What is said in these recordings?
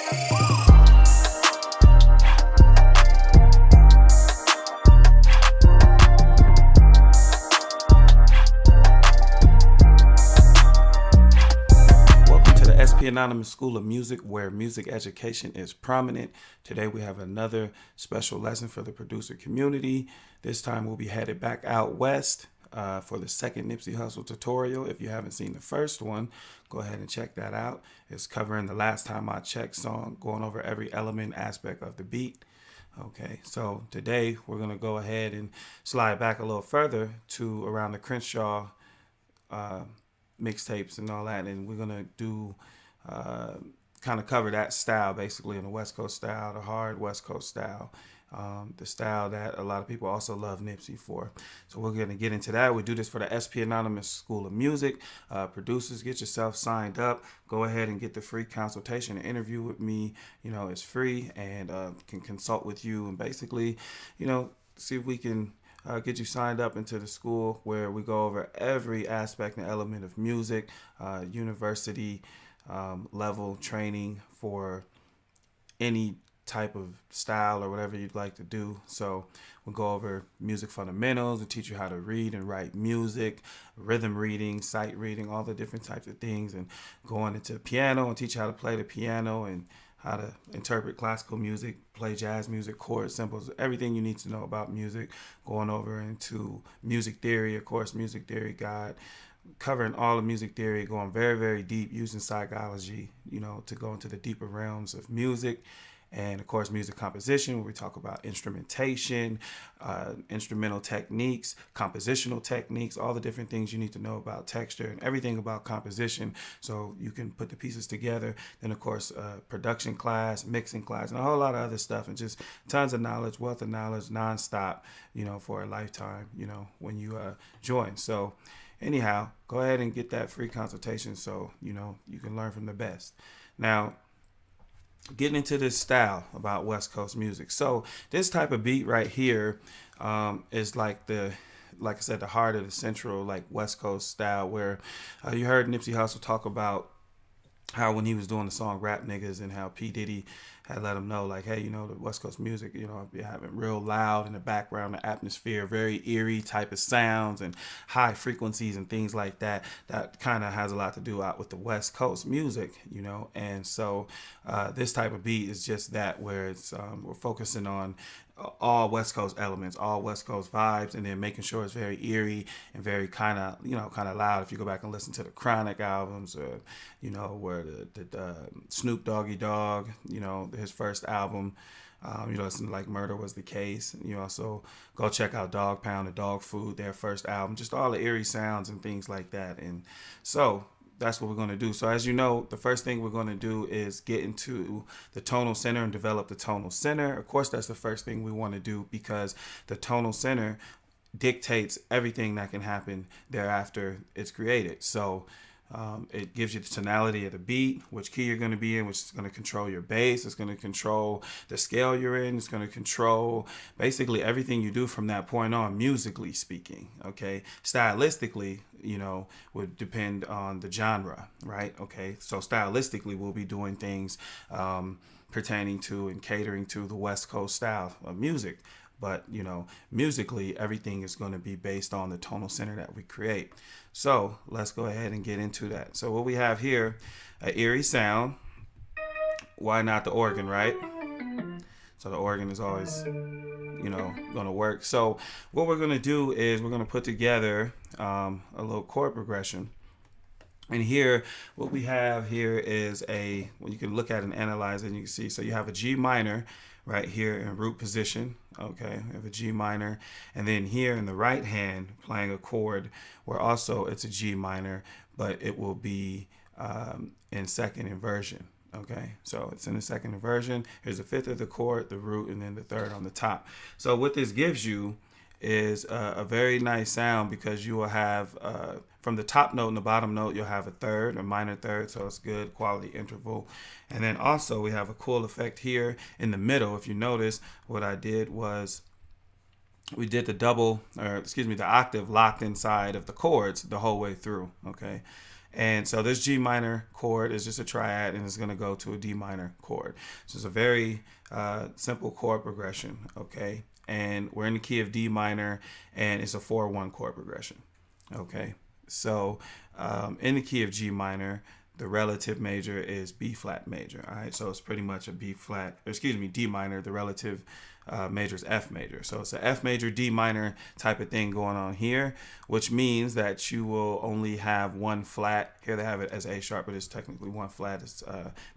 SPAnonymous School of Music, where music education is prominent. Today we have another special lesson for the producer community. This time we'll be headed back out west for the second Nipsey Hussle tutorial. If you haven't seen the first one, go ahead and check that out. It's covering the Last Time I Checked song, going over every element, aspect of the beat. Okay, so today we're going to go ahead and slide back a little further to around the Crenshaw mixtapes and all that, and we're going to do kind of cover that style basically in the West Coast style, the hard West Coast style, the style that a lot of people also love Nipsey for. So we're going to get into that. We do this for the SPAnonymous School of Music. Producers, get yourself signed up. Go ahead and get the free consultation. An interview with me, it's free, and can consult with you and basically, see if we can get you signed up into the school where we go over every aspect and element of music, university level training for any type of style or whatever you'd like to do. So we'll go over music fundamentals and teach you how to read and write music, rhythm reading, sight reading, all the different types of things, and going into the piano and teach you how to play the piano and how to interpret classical music, play jazz music, chords, symbols, everything you need to know about music. Going over into music theory, of course, music theory guide, covering all of music theory, going very, very deep, using psychology, to go into the deeper realms of music. And of course, music composition, where we talk about instrumentation, instrumental techniques, compositional techniques, all the different things you need to know about texture and everything about composition so you can put the pieces together. Then, of course, production class, mixing class, and a whole lot of other stuff, and just tons of knowledge, wealth of knowledge, nonstop, for a lifetime, when you join. So anyhow, go ahead and get that free consultation so, you can learn from the best. Now, getting into this style about West Coast music. So this type of beat right here is like I said, the heart of the central, West Coast style, where you heard Nipsey Hussle talk about how when he was doing the song Rap Niggas and how P. Diddy had let him know, hey, the West Coast music, you're having real loud in the background, the atmosphere, very eerie type of sounds and high frequencies and things like that. That kind of has a lot to do out with the West Coast music, and so this type of beat is just that, where it's we're focusing on all West Coast elements, all West Coast vibes, and then making sure it's very eerie and very kind of loud. If you go back and listen to the Chronic albums, or where the Snoop Doggy Dogg, his first album, listen to Murder Was the Case. You also go check out Dog Pound and Dog Food, their first album, just all the eerie sounds and things like that. And so that's what we're going to do. So as you know, the first thing we're going to do is get into the tonal center and develop the tonal center. Of course, that's the first thing we want to do, because the tonal center dictates everything that can happen thereafter it's created. So it gives you the tonality of the beat, which key you're going to be in, which is going to control your bass. It's going to control the scale you're in. It's going to control basically everything you do from that point on, musically speaking. Okay, stylistically, would depend on the genre, right? Okay, so stylistically, we'll be doing things pertaining to and catering to the West Coast style of music. But, musically, everything is going to be based on the tonal center that we create. So let's go ahead and get into that. So what we have here, an eerie sound. Why not the organ, right? So the organ is always, going to work. So what we're going to do is we're going to put together a little chord progression. And here, what we have here is you can look at and analyze it, and you can see, so you have a G minor right here in root position. Okay, we have a G minor, and then here in the right hand playing a chord where also it's a G minor, but it will be in second inversion. Okay, so it's in the second inversion. Here's the fifth of the chord, the root, and then the third on the top. So what this gives you is a very nice sound, because you will have from the top note and the bottom note, you'll have a third, a minor third, so it's good quality interval. And then also we have a cool effect here in the middle. If you notice, what I did was we did the octave locked inside of the chords the whole way through. Okay, And so this G minor chord is just a triad, and it's going to go to a D minor chord. So it's a very simple chord progression, okay? And we're in the key of D minor, and it's a 4-1 chord progression, okay? So in the key of G minor, the relative major is B flat major, all right? So it's pretty much a B flat, excuse me, D minor. The relative major is F major. So it's a F major, D minor type of thing going on here, which means that you will only have one flat. Here they have it as A sharp, but it's technically one flat. It's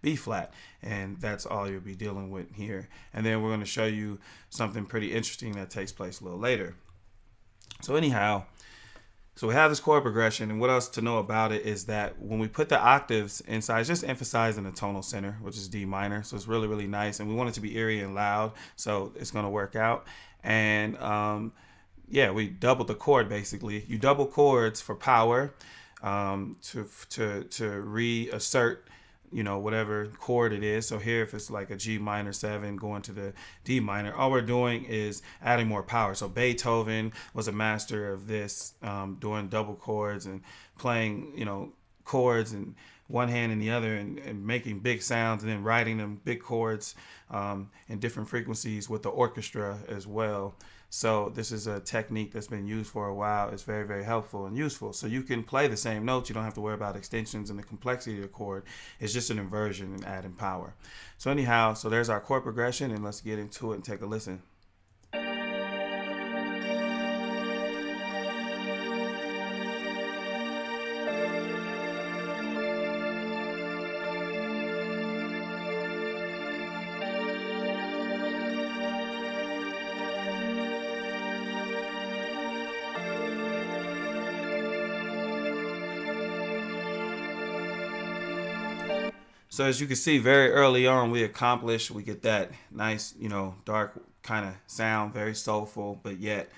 B flat, and that's all you'll be dealing with here. And then we're going to show you something pretty interesting that takes place a little later. So anyhow, so we have this chord progression, and what else to know about it is that when we put the octaves inside, it's just emphasizing the tonal center, which is D minor. So it's really, really nice, and we want it to be eerie and loud, so it's going to work out. And yeah, we doubled the chord basically. You double chords for power, to reassert, you know, whatever chord it is. So here, if it's like a G minor 7 going to the D minor, all we're doing is adding more power. So Beethoven was a master of this, doing double chords and playing, you know, chords and one hand in the other, and making big sounds, and then writing them big chords in different frequencies with the orchestra as well. So this is a technique that's been used for a while. It's very, very helpful and useful. So you can play the same notes. You don't have to worry about extensions and the complexity of the chord. It's just an inversion and adding power. So anyhow, so there's our chord progression, and let's get into it and take a listen. So as you can see, very early on, we get that nice, you know, dark kind of sound, very soulful, but yet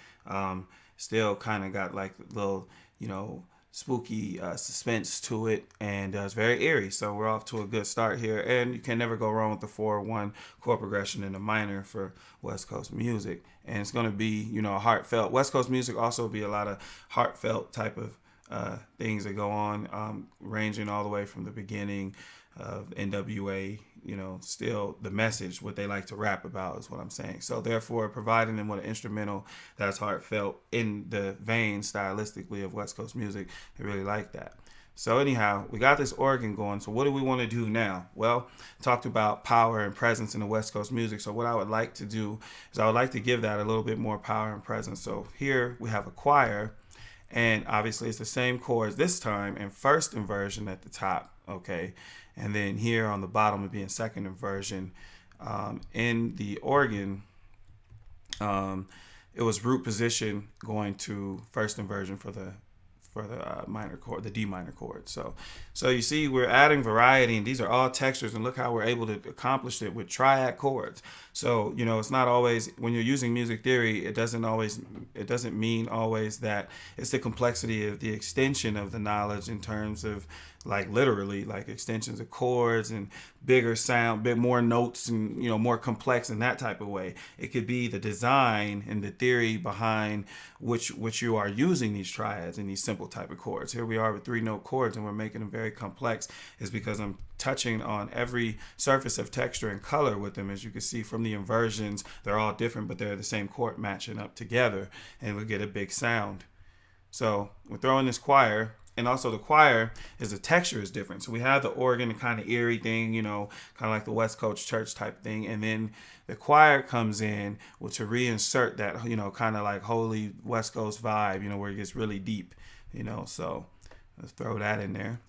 still kind of got like a little, you know, spooky suspense to it, and it's very eerie. So we're off to a good start here, and you can never go wrong with the 4-1 chord progression in the minor for West Coast music. And it's going to be, you know, heartfelt. West Coast music also be a lot of heartfelt type of things that go on, ranging all the way from the beginning of NWA, you know, still the message, what they like to rap about is what I'm saying. So therefore, providing them with an instrumental that's heartfelt in the vein stylistically of West Coast music, they really like that. So anyhow, we got this organ going. So what do we want to do now? Well, talked about power and presence in the West Coast music. So what I would like to do is I would like to give that a little bit more power and presence. So here we have a choir, and obviously it's the same chords this time in first inversion at the top, okay? And then here on the bottom would be in second inversion. In the organ, it was root position going to first inversion for the minor chord, the D minor chord. So you see, we're adding variety, and these are all textures, and look how we're able to accomplish it with triad chords. So, you know, it's not always, when you're using music theory, it doesn't mean always that it's the complexity of the extension of the knowledge in terms of, like, literally like extensions of chords and bigger sound, bit more notes, and, you know, more complex in that type of way. It could be the design and the theory behind which you are using these triads and these simple type of chords. Here we are with 3-note chords, and we're making them very complex, is because I'm touching on every surface of texture and color with them. As you can see from the inversions, they're all different, but they're the same chord matching up together, and we get a big sound. So we're throwing this choir, and also the choir is the texture is different. So we have the organ, the kind of eerie thing, you know, kind of like the West Coast church type thing. And then the choir comes in to reinsert that, you know, kind of like holy West Coast vibe, you know, where it gets really deep, you know. So let's throw that in there.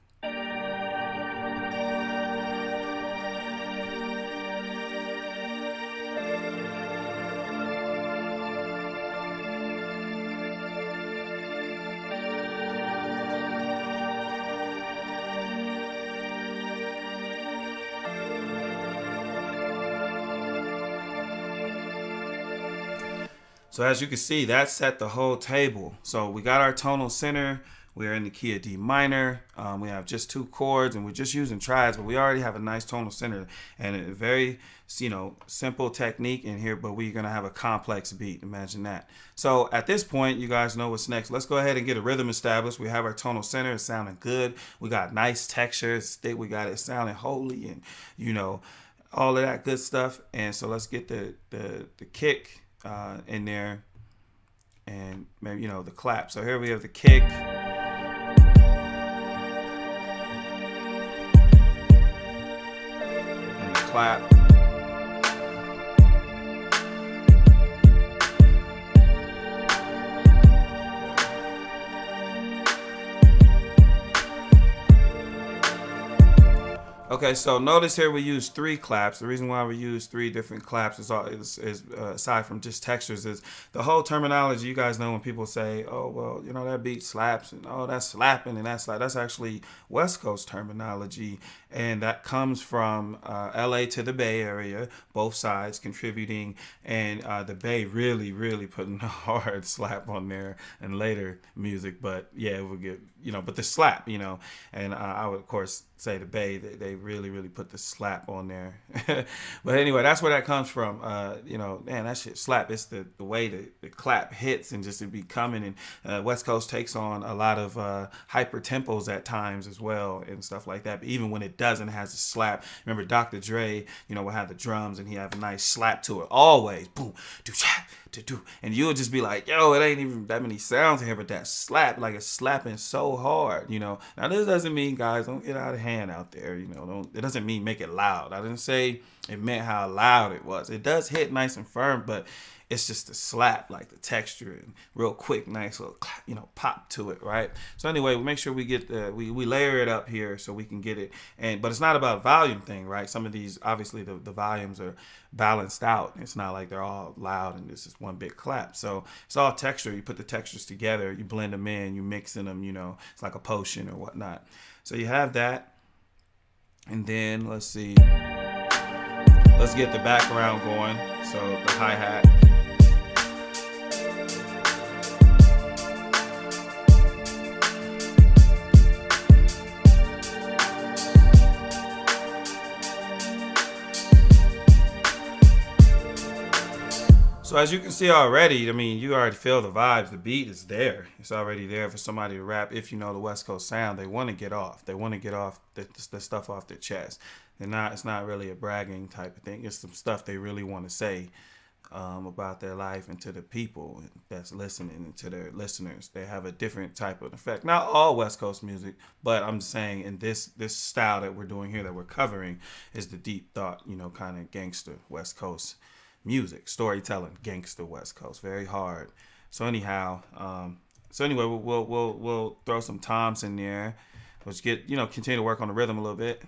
So as you can see, that set the whole table. So we got our tonal center, We're in the key of D minor. We have just 2 chords, and we're just using triads, but we already have a nice tonal center and a very, simple technique in here, but we're going to have a complex beat. Imagine that. So at this point, you guys know what's next. Let's go ahead and get a rhythm established. We have our tonal center. It's sounding good. We got nice textures. We got it sounding holy and, all of that good stuff. And so let's get the kick in there, and maybe the clap. So here we have the kick. And the clap. Okay, so notice here we use 3 claps. The reason why we use 3 different claps is aside from just textures, is the whole terminology. You guys know when people say, "Oh, well, that beat slaps," and "Oh, that's slapping," and that's actually West Coast terminology, and that comes from LA to the Bay Area, both sides contributing, and the Bay really putting a hard slap on there in later music. But yeah, it would get but the slap, and I would of course say the Bay, they really put the slap on there. But anyway, that's where that comes from. Man, that shit slap. It's the way the clap hits and just it be coming. And West Coast takes on a lot of hyper tempos at times as well and stuff like that. But even when it doesn't, it has a slap. Remember Dr. Dre, will have the drums and he have a nice slap to it. Always boom, do do, and you'll just be like, yo, it ain't even that many sounds here, but that slap, like it's slapping so hard, Now this doesn't mean, guys, don't get out of hand out there, it doesn't mean make it loud. I didn't say it meant how loud it was. It does hit nice and firm, but it's just the slap, like the texture and real quick, nice little, pop to it, right? So anyway, we make sure we get we layer it up here so we can get it. But it's not about a volume thing, right? Some of these, obviously, the volumes are balanced out. It's not like they're all loud and this is one big clap. So it's all texture. You put the textures together, you blend them in, you mixing them, it's like a potion or whatnot. So you have that. And then let's see. Let's get the background going. So the hi-hat. So as you can see already, you already feel the vibes. The beat is there. It's already there for somebody to rap. If you know the West Coast sound, they want to get off. They want to get off the stuff off their chest. It's not really a bragging type of thing. It's some stuff they really want to say about their life and to the people that's listening and to their listeners. They have a different type of effect. Not all West Coast music, but I'm just saying in this style that we're doing here, that we're covering, is the deep thought, kind of gangster West Coast music, storytelling, gangster West Coast, very hard. So anyhow, we'll throw some toms in there. Let's get continue to work on the rhythm a little bit.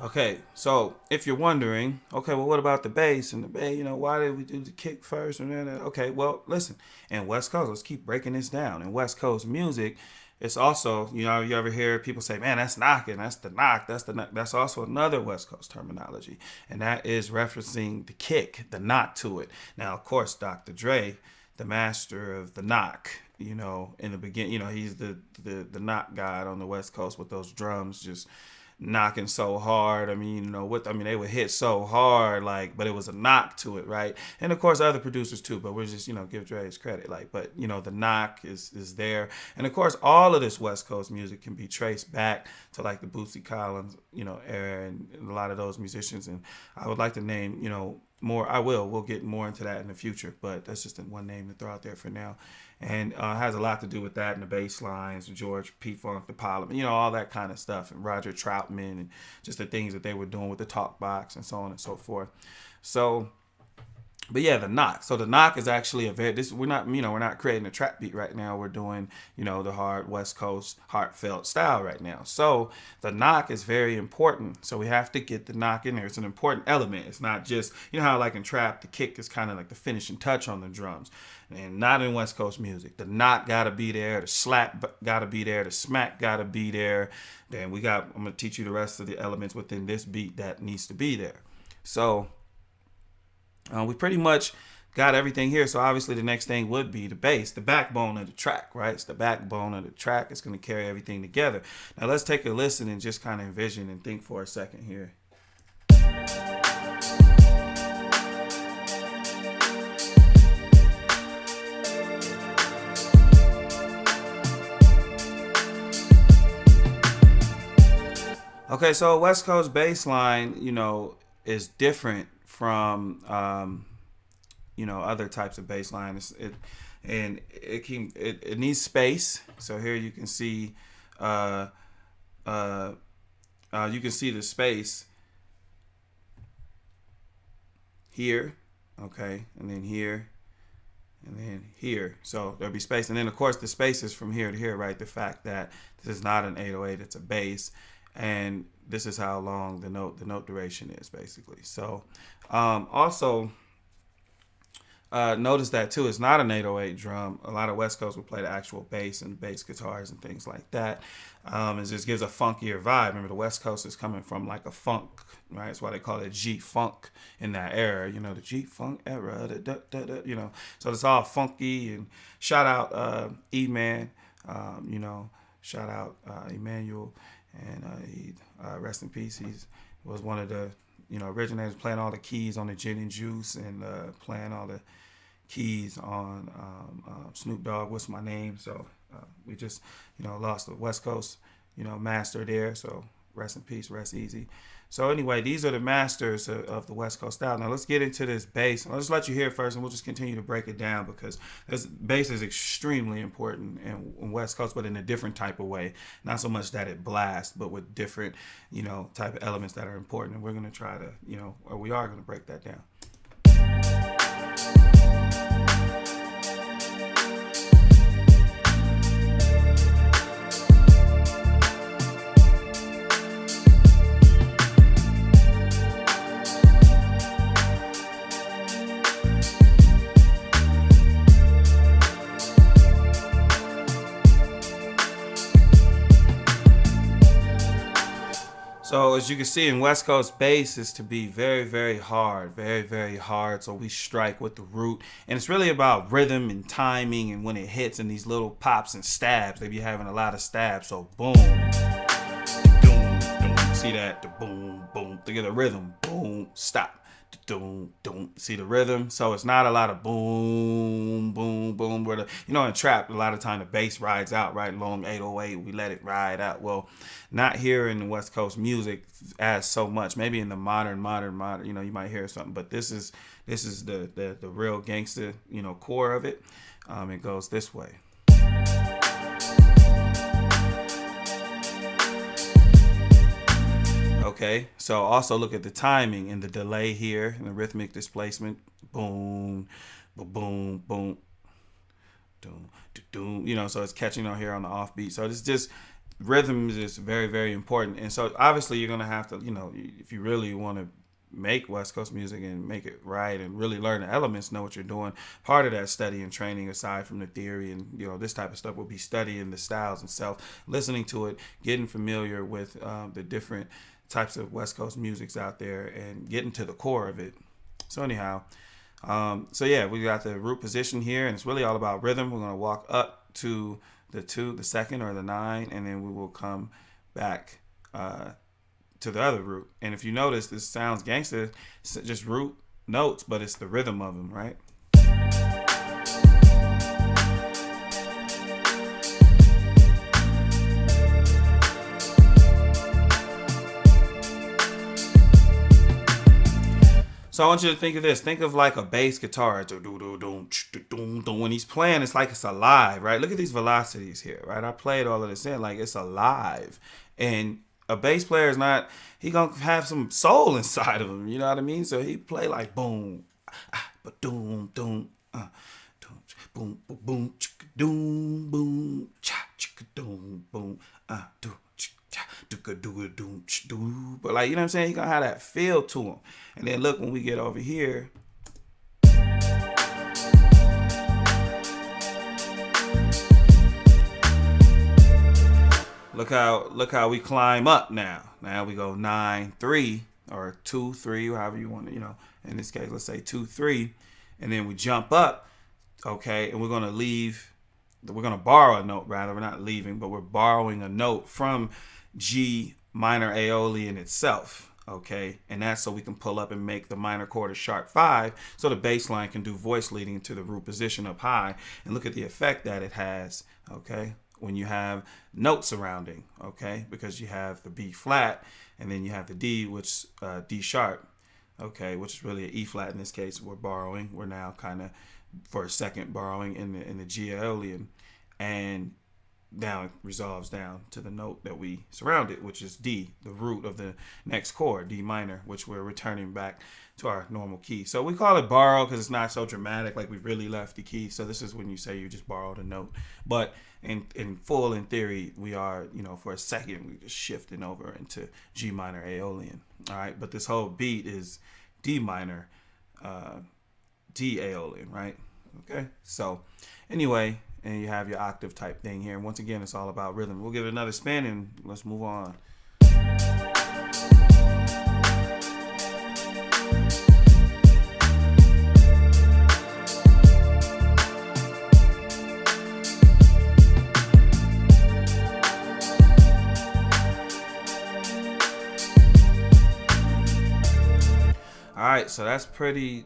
Okay, so if you're wondering, okay, well, what about the bass and the bass? Why did we do the kick first? And then, okay, well, listen, in West Coast, let's keep breaking this down. In West Coast music, it's also, you ever hear people say, man, that's knocking, that's the knock, that's the knock. That's also another West Coast terminology, and that is referencing the kick, the knock to it. Now, of course, Dr. Dre, the master of the knock, in the beginning, he's the knock god on the West Coast with those drums just knocking so hard. They would hit so hard, but it was a knock to it, right? And of course other producers too, but we're just, give Dre his credit, but the knock is there. And of course all of this West Coast music can be traced back to the Bootsy Collins, era, and a lot of those musicians. And I would like to name, more. We'll get more into that in the future, but that's just one name to throw out there for now. And has a lot to do with that, and the bass lines, George P. Funk, the Parliament, all that kind of stuff, and Roger Troutman, and just the things that they were doing with the talk box and so on and so forth. So But yeah, the knock. So the knock is actually a very this we're not we're not creating a trap beat right now. We're doing the hard West Coast heartfelt style right now. So the knock is very important. So we have to get the knock in there. It's an important element. It's not just how like in trap the kick is kind of like the finishing touch on the drums, and not in West Coast music. The knock gotta be there. The slap gotta be there. The smack gotta be there. Then I'm gonna teach you the rest of the elements within this beat that needs to be there. So we pretty much got everything here. So obviously the next thing would be the bass, the backbone of the track, right? It's the backbone of the track. It's going to carry everything together. Now let's take a listen and just kind of envision and think for a second here. Okay, so West Coast bass line, is different from other types of bass line. It needs space. So here you can see the space here, okay, and then here, and then here. So there'll be space, and then of course the space is from here to here, right? The fact that this is not an 808, it's a bass, and this is how long the note duration is basically. So also notice that too, it's not an 808 drum. A lot of West Coast will play the actual bass and bass guitars and things like that. It just gives a funkier vibe. Remember, the West Coast is coming from like a funk, right? That's why they call it G-funk in that era, the G-funk era, so it's all funky. And shout out E-Man, shout out Emmanuel, and he rest in peace. He was one of the originators, playing all the keys on the Gin and Juice, and playing all the keys on Snoop Dogg, What's My Name. So we just lost the West Coast master there, so rest in peace, rest easy. So anyway, these are the masters of the West Coast style. Now let's get into this bass. I'll just let you hear it first, and we'll just continue to break it down, because this bass is extremely important in West Coast, but in a different type of way. Not so much that it blasts, but with different, type of elements that are important. And we're going to try to, or we are going to break that down. So as you can see, in West Coast bass is to be very, very hard, very, very hard. So we strike with the root, and it's really about rhythm and timing, and when it hits, and these little pops and stabs. They be having a lot of stabs. So boom, boom, boom. See that? The boom, boom. To get a rhythm, boom, stop. Doom, doom. See the rhythm? So it's not a lot of boom, boom, boom. Where in trap, a lot of time the bass rides out, right? Long 808, we let it ride out. Well, not here in the West Coast music as so much. Maybe in the modern, you might hear something, but this is the real gangster, core of it. It goes this way. Okay, so also look at the timing and the delay here and the rhythmic displacement. Boom, boom, boom, boom, doom. So it's catching on here on the offbeat. So it's just rhythm is very, very important. And so obviously you're gonna have to, if you really want to make West Coast music and make it right and really learn the elements, know what you're doing. Part of that study and training, aside from the theory and this type of stuff, will be studying the styles itself, listening to it, getting familiar with the different types of West Coast musics out there, and getting to the core of it. So anyhow, we got the root position here, and it's really all about rhythm. We're going to walk up to the 2, the second, or the 9, and then we will come back to the other root. And if you notice, this sounds gangster. It's just root notes, but it's the rhythm of them, right? So I want you to think of this. Think of like a bass guitar. When he's playing, it's like it's alive, right? Look at these velocities here, right? I played all of this in, like it's alive. And a bass player is not, he gonna have some soul inside of him, you know what I mean? So he play like boom, but doom doom boom boom boom doom boom cha doom boom do do. But like, you know what I'm saying, you gonna have that feel to them. And then look, when we get over here, look how we climb up now. Now we go 9-3 or 2-3, however you want to, you know, in this case, let's say 2-3, and then we jump up, okay, and we're gonna borrow a note, rather. We're not leaving, but we're borrowing a note from G minor Aeolian itself, okay, and that's so we can pull up and make the minor chord a sharp 5, so the bass line can do voice leading into the root position up high. And look at the effect that it has, okay, when you have notes surrounding, okay, because you have the B flat and then you have the D, which D sharp, okay, which is really an E flat in this case. We're now kind of for a second borrowing in the G Aeolian, and now it resolves down to the note that we surrounded, which is D, the root of the next chord, D minor, which we're returning back to our normal key. So we call it borrow because it's not so dramatic, like we really left the key. So this is when you say you just borrowed a note. But in theory, we are, you know, for a second, we just shifting over into G minor Aeolian. All right. But this whole beat is D minor, D Aeolian, right? Okay. So anyway, and you have your octave type thing here. And once again, it's all about rhythm. We'll give it another spin and let's move on. All right, so that's pretty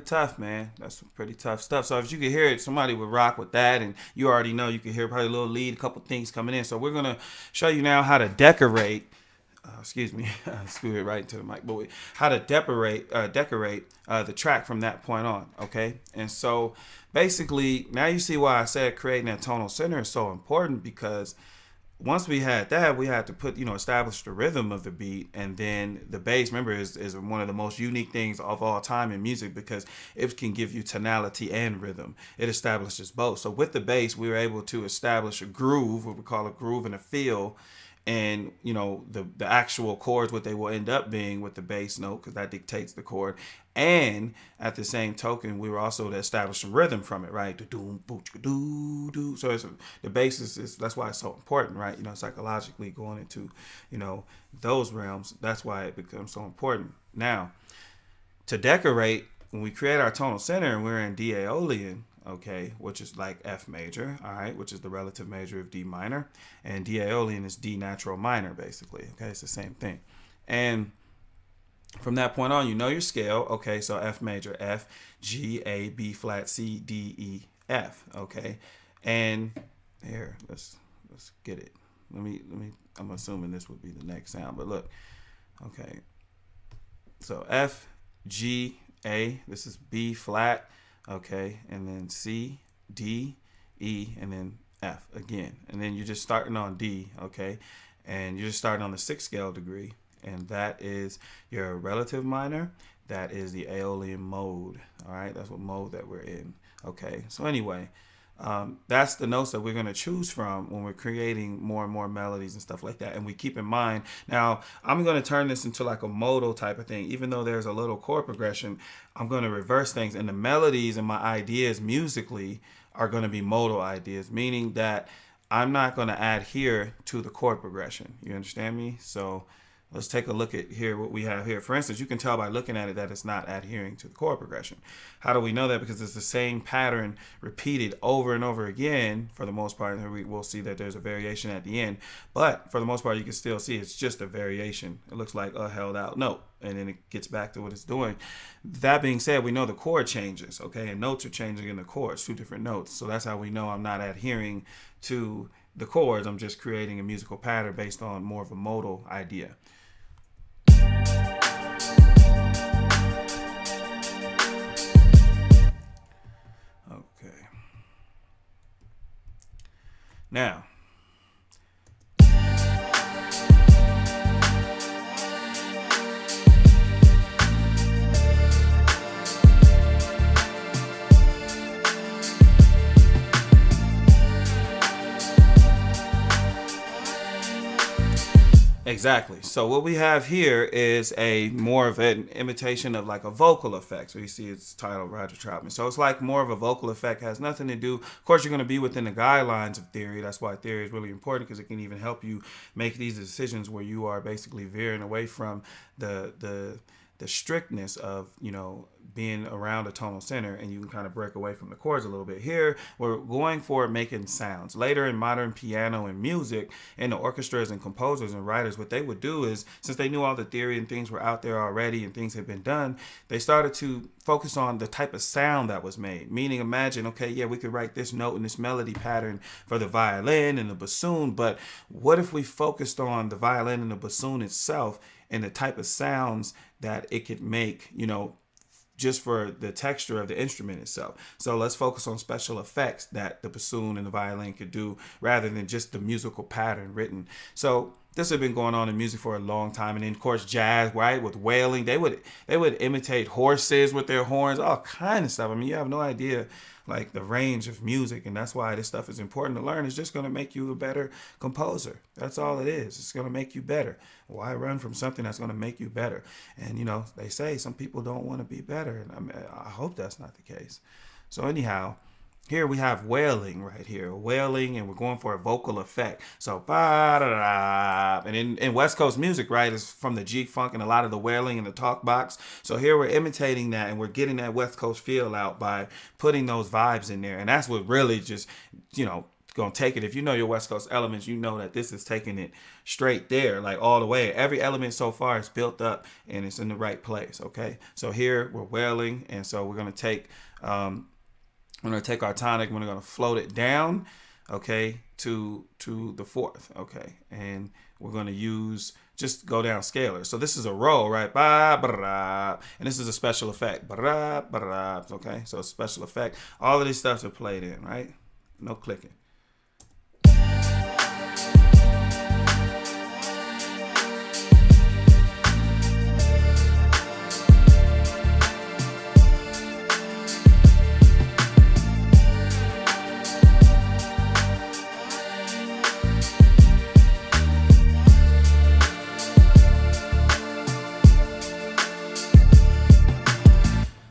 tough, man. That's some pretty tough stuff. So if you could hear it, somebody would rock with that, and you already know you can hear probably a little lead, a couple things coming in. So we're gonna show you now how to decorate. Excuse me, screw it right into the mic. But how to decorate the track from that point on. Okay, and so basically now you see why I said creating that tonal center is so important, because once we had that, we had to put, you know, establish the rhythm of the beat, and then the bass, remember, is one of the most unique things of all time in music, because it can give you tonality and rhythm. It establishes both. So with the bass, we were able to establish a groove, what we call a groove and a feel, and, you know, the actual chords, what they will end up being with the bass note, because that dictates the chord. And at the same token, we were also to establish some rhythm from it, right? So it's, the bass is that's why it's so important, right? You know, psychologically going into, you know, those realms. That's why it becomes so important. Now, to decorate, when we create our tonal center and we're in D Aeolian, okay, which is like F major, all right, which is the relative major of D minor, and D Aeolian is D natural minor, basically. Okay, it's the same thing. And from that point on, you know your scale. Okay, so F major, F, G, A, B flat, C, D, E, F. Okay, and here, let's get it. Let me. I'm assuming this would be the next sound, but look. Okay, so F, G, A. This is B flat. Okay, and then C, D, E, and then F again, and then you're just starting on D. Okay, and you're just starting on the 6th scale degree. And that is your relative minor. That is the Aeolian mode. All right, that's what mode that we're in. Okay, so anyway, that's the notes that we're going to choose from when we're creating more and more melodies and stuff like that. And we keep in mind, now I'm going to turn this into like a modal type of thing. Even though there's a little chord progression, I'm going to reverse things. And the melodies and my ideas musically are going to be modal ideas, meaning that I'm not going to adhere to the chord progression. You understand me? So let's take a look at here what we have here. For instance, you can tell by looking at it that it's not adhering to the chord progression. How do we know that? Because it's the same pattern repeated over and over again for the most part. And we'll see that there's a variation at the end. But for the most part, you can still see it's just a variation. It looks like a held out note, and then it gets back to what it's doing. That being said, we know the chord changes, okay? And notes are changing in the chords, 2 different notes. So that's how we know I'm not adhering to the chords. I'm just creating a musical pattern based on more of a modal idea. Okay. Now, Exactly. So what we have here is a more of an imitation of like a vocal effect. So you see it's titled Roger Troutman. So it's like more of a vocal effect, has nothing to do. Of course, you're going to be within the guidelines of theory. That's why theory is really important, because it can even help you make these decisions where you are basically veering away from the strictness of, you know, being around a tonal center, and you can kind of break away from the chords a little bit. Here we're going for making sounds. Later in modern piano and music, and the orchestras and composers and writers, what they would do is, since they knew all the theory and things were out there already and things had been done, they started to focus on the type of sound that was made. Meaning, imagine, okay, yeah, we could write this note and this melody pattern for the violin and the bassoon, but what if we focused on the violin and the bassoon itself and the type of sounds that it could make, you know, just for the texture of the instrument itself. So let's focus on special effects that the bassoon and the violin could do, rather than just the musical pattern written. So this had been going on in music for a long time. And then of course jazz, right, with wailing, they would imitate horses with their horns, all kind of stuff. I mean, you have no idea like the range of music, and that's why this stuff is important to learn. It's just going to make you a better composer. That's all it is. It's going to make you better. Why run from something that's going to make you better? And you know, they say some people don't want to be better, and I hope that's not the case. So anyhow, here we have wailing right here, wailing, and we're going for a vocal effect. So ba da da, and in West Coast music, right, is from the G funk and a lot of the wailing and the talk box. So here we're imitating that, and we're getting that West Coast feel out by putting those vibes in there, and that's what really just, you know, gonna take it. If you know your West Coast elements, you know that this is taking it straight there, like all the way. Every element so far is built up and it's in the right place. Okay, so here we're wailing, and so we're gonna take we're going to take our tonic, we're going to float it down, okay, to the fourth, okay, and we're going to use, just go down scalar. So this is a roll, right, ba, ba, da, and this is a special effect, ba, da, ba, da, okay, so special effect. All of these stuffs are played in, right, no clicking.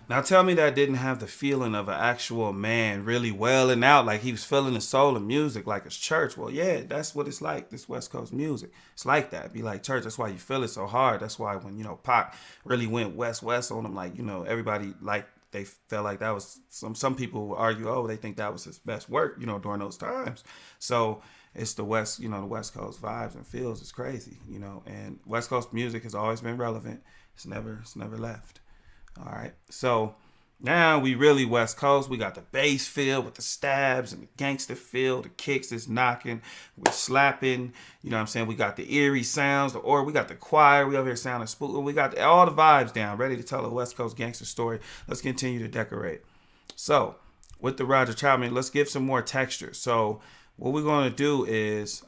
Now tell me that didn't have the feeling of an actual man really wailing out, like he was feeling the soul of music, like it's church. Well, yeah, that's what it's like, this West Coast music. It's like that. Be like church. That's why you feel it so hard. That's why when, you know, Pac really went west on them, like, you know, everybody, like, they felt like that was, some people would argue, oh, they think that was his best work, you know, during those times. So it's the West, you know, the West Coast vibes and feels is crazy, you know, and West Coast music has always been relevant. It's never left. All right, so now we really West Coast. We got the bass feel with the stabs and the gangster feel, the kicks is knocking, we're slapping, you know what I'm saying? We got the eerie sounds, we got the choir, we over here sounding spooky, we got all the vibes down, ready to tell a West Coast gangster story. Let's continue to decorate. So with the Roger Troutman, let's give some more texture. So what we're going to do is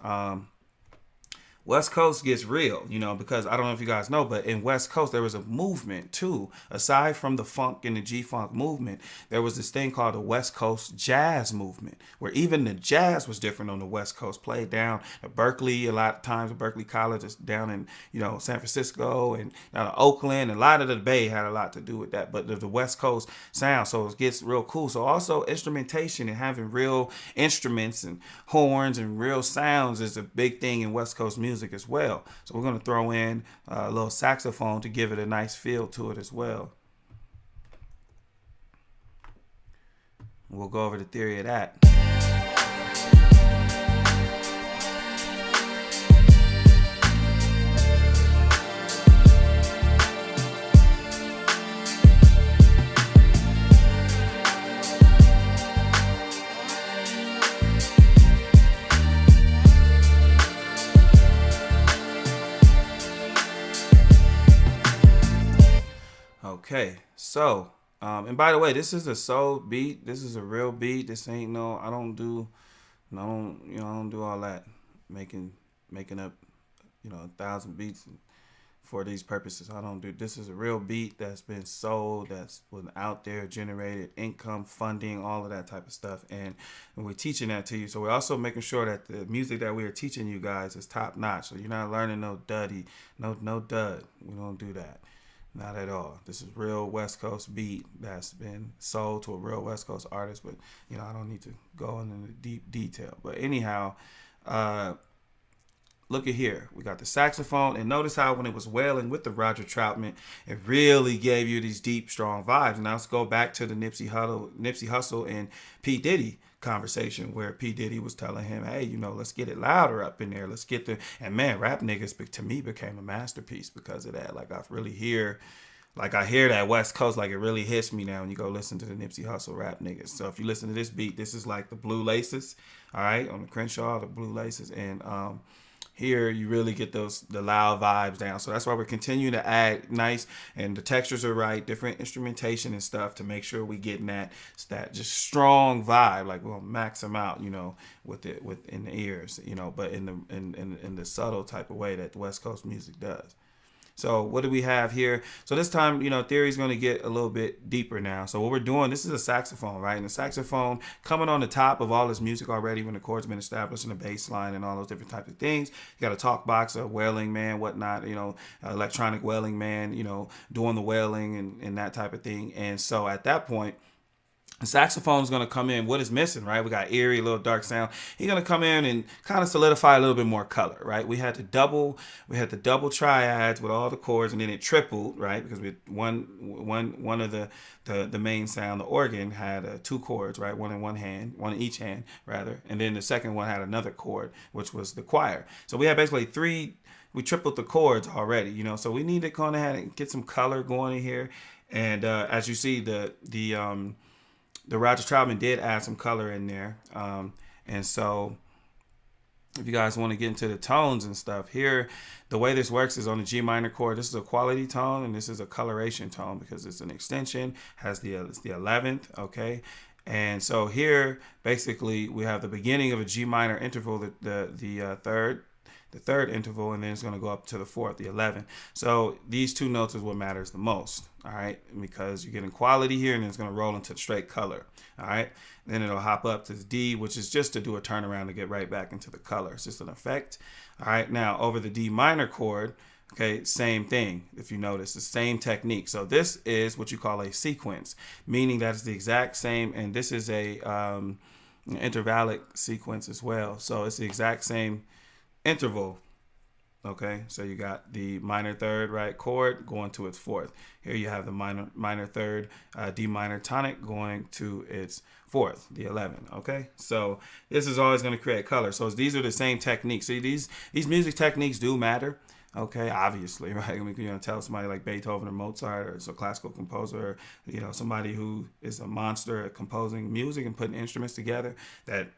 West Coast gets real, you know, because I don't know if you guys know, but in West Coast, there was a movement too. Aside from the funk and the G-funk movement, there was this thing called the West Coast jazz movement, where even the jazz was different on the West Coast, played down at Berkeley. A lot of times at Berkeley College is down in, you know, San Francisco and down in Oakland. A lot of the Bay had a lot to do with that, but the West Coast sound, so it gets real cool. So also instrumentation and having real instruments and horns and real sounds is a big thing in West Coast music as well. So we're going to throw in a little saxophone to give it a nice feel to it as well. We'll go over the theory of that. Okay, so and by the way, this is a soul beat. This is a real beat. This ain't no, I don't do all that making up, you know, 1,000 beats and for these purposes. I don't do, this is a real beat that's been sold, that's been out there, generated income, funding, all of that type of stuff. And we're teaching that to you. So we're also making sure that the music that we are teaching you guys is top notch. So you're not learning no duddy, no dud. We don't do that. Not at all. This is real West Coast beat that's been sold to a real West Coast artist, but you know, I don't need to go into deep detail. But anyhow, look at here. We got the saxophone, and notice how when it was wailing with the Roger Troutman, it really gave you these deep, strong vibes. Now let's go back to the Nipsey Hussle and P. Diddy conversation where P. Diddy was telling him, hey, you know, let's get it louder up in there. Let's get the, and man, Rap Niggas to me became a masterpiece because of that. Like I hear that West Coast, like it really hits me now when you go listen to the Nipsey Hussle Rap Niggas. So if you listen to this beat, this is like the Blue Laces, all right, on the Crenshaw, the Blue Laces, and here you really get the loud vibes down. So that's why we're continuing to add nice, and the textures are right, different instrumentation and stuff to make sure we getting that just strong vibe. Like we'll max them out, you know, in the ears, you know, but in the subtle type of way that the West Coast music does. So what do we have here? So this time, you know, theory's going to get a little bit deeper now. So what we're doing, this is a saxophone, right? And the saxophone coming on the top of all this music already when the chord's been established in the bass line and all those different types of things. You got a talk box, a wailing man, whatnot, you know, electronic wailing man, you know, doing the wailing and that type of thing. And so at that point, the saxophone is going to come in. What is missing, right? We got eerie, a little dark sound. He's going to come in and kind of solidify a little bit more color, right? We had the double triads with all the chords, and then it tripled, right? Because we one of the main sound, the organ, had two chords, right? One in each hand, rather, and then the second one had another chord, which was the choir. So we had basically we tripled the chords already, you know. So we need to go ahead and get some color going in here, and as you see, the Roger Troutman did add some color in there. And so if you guys want to get into the tones and stuff here, the way this works is on the G minor chord. This is a quality tone and this is a coloration tone because it's an extension, it's the 11th, okay? And so here, basically, we have the beginning of a G minor interval, the third interval, and then it's going to go up to the fourth, the 11th. So these two notes is what matters the most, all right? Because you're getting quality here, and then it's going to roll into straight color, all right? Then it'll hop up to the D, which is just to do a turnaround to get right back into the color. It's just an effect, all right? Now, over the D minor chord, okay, same thing. If you notice, the same technique. So this is what you call a sequence, meaning that it's the exact same, and this is a intervallic sequence as well. So it's the exact same interval. Okay, so you got the minor third, right, chord going to its fourth. Here you have the minor third, D minor tonic going to its fourth, the 11. Okay, so this is always going to create color. So these are the same techniques. See, these music techniques do matter. Okay, obviously, right? I mean, you know, tell somebody like Beethoven or Mozart or a classical composer, or, you know, somebody who is a monster at composing music and putting instruments together, that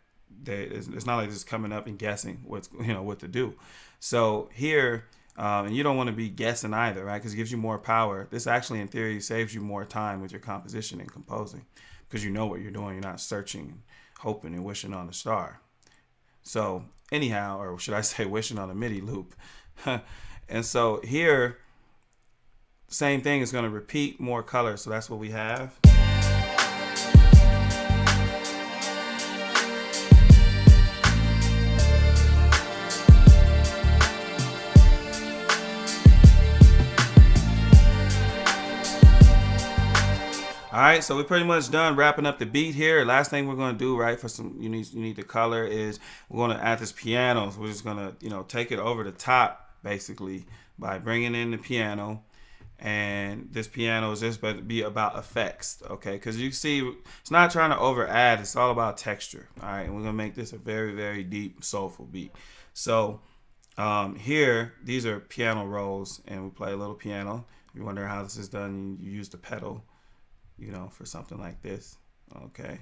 it's not like just coming up and guessing what to do. So here, and you don't want to be guessing either, right? Because it gives you more power. This actually, in theory, saves you more time with your composition and composing because you know what you're doing. You're not searching, hoping, and wishing on a star. So anyhow, or should I say wishing on a MIDI loop. And so here, same thing is going to repeat more color. So that's what we have. All right, so we're pretty much done wrapping up the beat here. Last thing we're going to do, right, for some you need the color, is we're going to add this piano. So we're just going to, you know, take it over the top basically by bringing in the piano, and this piano is just but be about effects, okay? Because you see, it's not trying to over add. It's all about texture. All right, and we're going to make this a very, very deep, soulful beat. So here, these are piano rolls, and we play a little piano. If you wonder how this is done, you use the pedal, you know, for something like this, okay?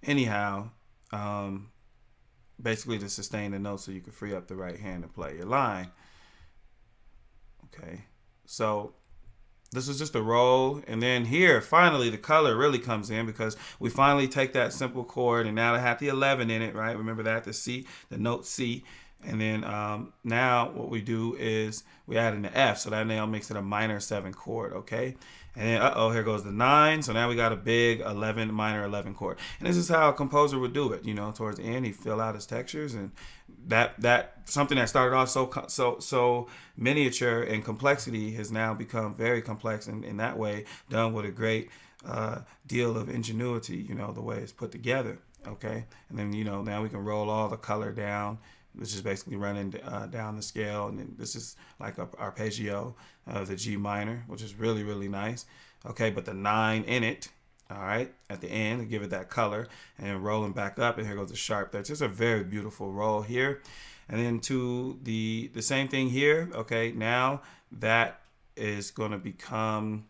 Anyhow, basically to sustain the notes so you can free up the right hand to play your line, okay? So this is just a roll, and then here, finally, the color really comes in because we finally take that simple chord, and now it had the 11 in it, right? Remember that, the C, the note C, And then now what we do is we add in the F. So that now makes it a minor 7 chord, okay? And then, here goes the 9. So now we got a big 11, minor 11 chord. And this is how a composer would do it. You know, towards the end, he'd fill out his textures. And that something that started off so miniature and complexity has now become very complex in that way, done with a great deal of ingenuity, you know, the way it's put together, okay? And then, you know, now we can roll all the color down, which is basically running down the scale. And then this is like a arpeggio of the G minor, which is really, really nice. Okay, but the 9 in it, all right, at the end to give it that color, and then rolling back up, and here goes the sharp. That's just a very beautiful roll here. And then to the same thing here, okay, now that is going to become,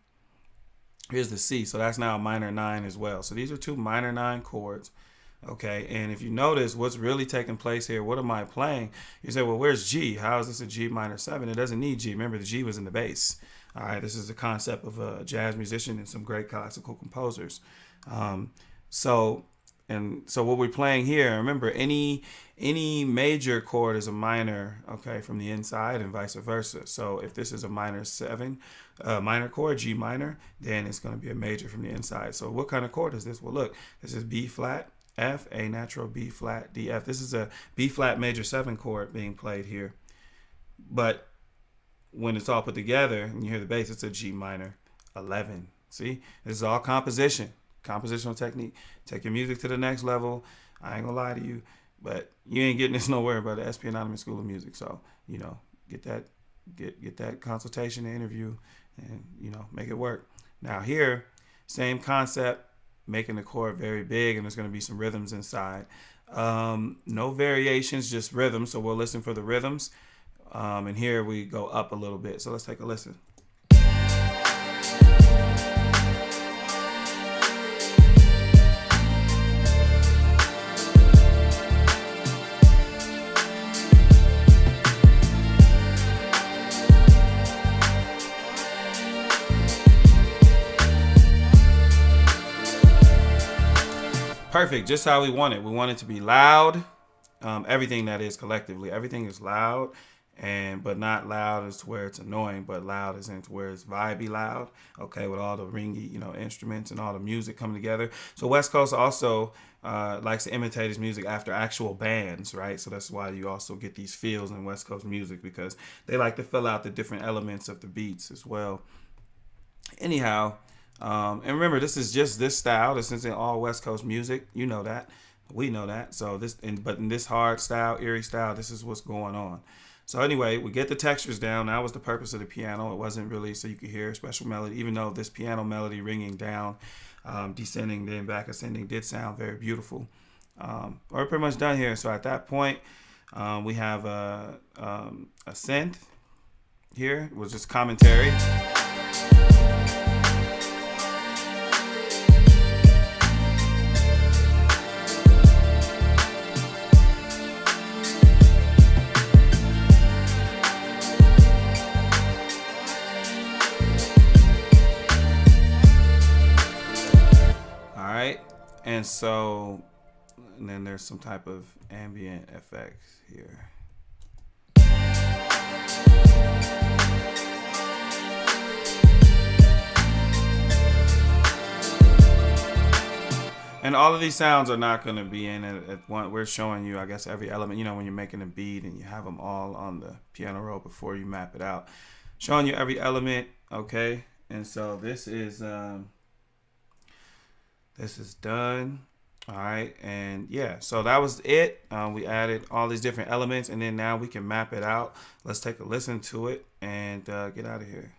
here's the C, so that's now a minor 9 as well. So these are 2 minor 9 chords. Okay, and if you notice what's really taking place here, what am I playing? You say, well, where's G? How is this a G minor 7? It doesn't need G. Remember, the G was in the bass. All right, this is the concept of a jazz musician and some great classical composers. So what we're playing here, remember, any major chord is a minor, okay, from the inside, and vice versa. So if this is a minor 7, minor chord, G minor, then it's going to be a major from the inside. So what kind of chord is this? Well, look, this is B flat, F, A natural, B flat, D, F. This is a B flat major 7 chord being played here. But when it's all put together and you hear the bass, it's a G minor 11. See, this is all compositional technique. Take your music to the next level. I ain't gonna lie to you, but you ain't getting this nowhere but the SPAnonymous School of Music. So, you know, get that consultation, interview, and, you know, make it work. Now here, same concept, making the chord very big, and there's going to be some rhythms inside. No variations, just rhythms. So we'll listen for the rhythms. And here we go up a little bit. So let's take a listen. Perfect, just how we want it. We want it to be loud. Everything that is collectively, everything is loud, but not loud as to where it's annoying, but loud as in to where it's vibey loud. Okay, with all the ringy, you know, instruments and all the music coming together. So West Coast also likes to imitate his music after actual bands, right? So that's why you also get these feels in West Coast music, because they like to fill out the different elements of the beats as well. Anyhow. And remember, this is just this style. This isn't all West Coast music. You know that. We know that. So but in this hard style, eerie style, this is what's going on. So anyway, we get the textures down. That was the purpose of the piano. It wasn't really so you could hear a special melody, even though this piano melody ringing down, descending, then back ascending did sound very beautiful. We're pretty much done here. So at that point, we have a synth here, which is just commentary. And then there's some type of ambient effects here. And all of these sounds are not going to be in it at one. We're showing you, I guess, every element, you know, when you're making a beat and you have them all on the piano roll before you map it out. Showing you every element, okay? And so this is done. All right, and yeah, so that was it. We added all these different elements, and then now we can map it out. Let's take a listen to it and get out of here.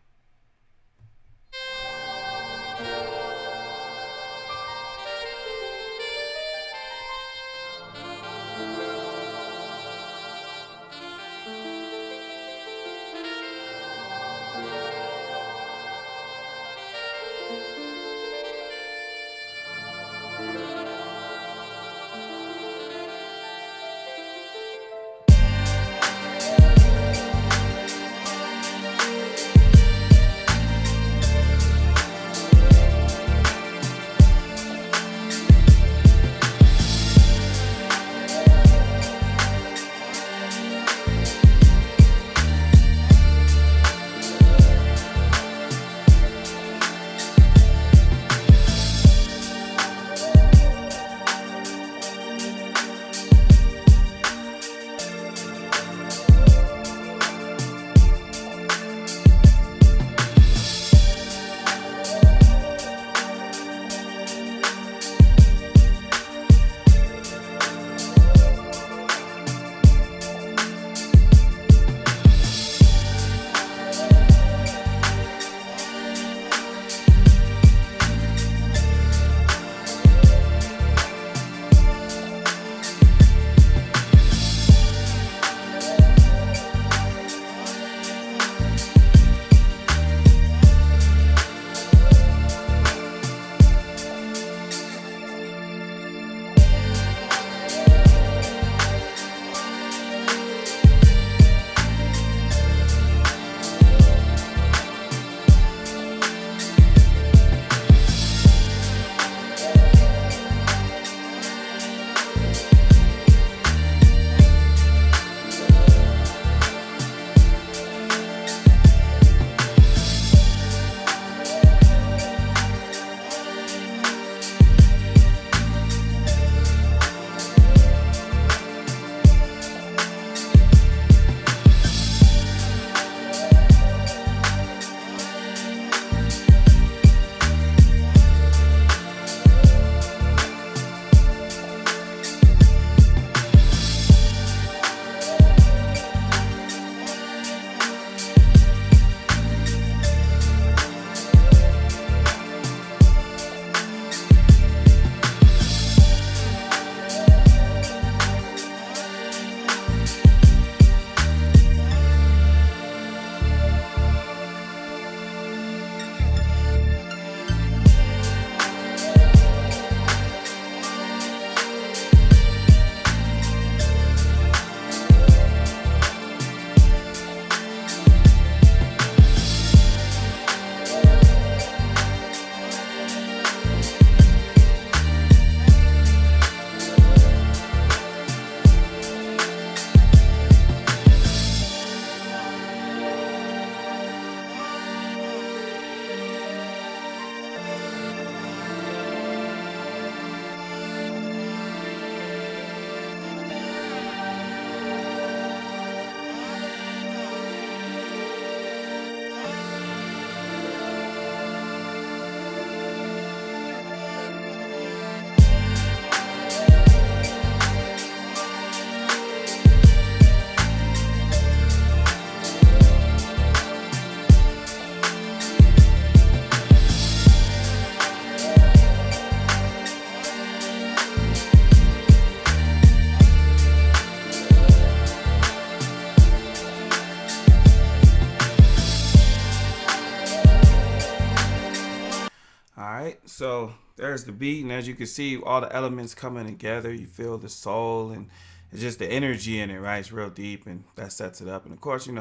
So there's the beat, and as you can see, all the elements coming together. You feel the soul, and it's just the energy in it, right? It's real deep, and that sets it up. And of course, you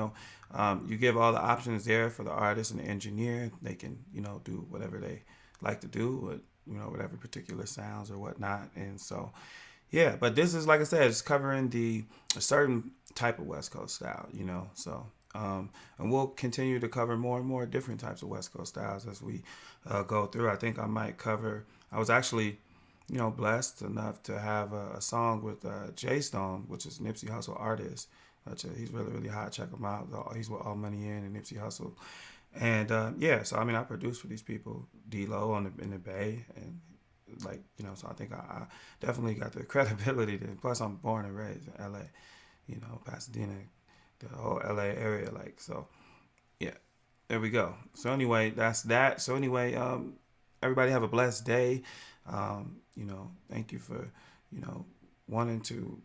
give all the options there for the artist and the engineer. They can, do whatever they like to do with, whatever particular sounds or whatnot. And so, yeah. But this is, like I said, it's covering a certain type of West Coast style, So, and we'll continue to cover more and more different types of West Coast styles as we go through. I think I might cover. I was actually, blessed enough to have a song with J Stone, which is Nipsey Hussle artist. He's really, really hot. Check him out. He's with All Money In and Nipsey Hussle. And yeah, so I mean, I produced for these people, D-Lo in the Bay, and so I think I definitely got the credibility. Plus, I'm born and raised in LA, Pasadena, the whole LA area, so. Yeah, there we go. So anyway, that's that. So anyway, everybody have a blessed day. Thank you for, wanting to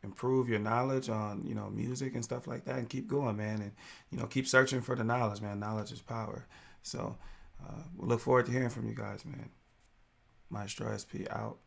improve your knowledge on, music and stuff like that, and keep going, man. And, keep searching for the knowledge, man. Knowledge is power. So we'll look forward to hearing from you guys, man. Maestro SP out.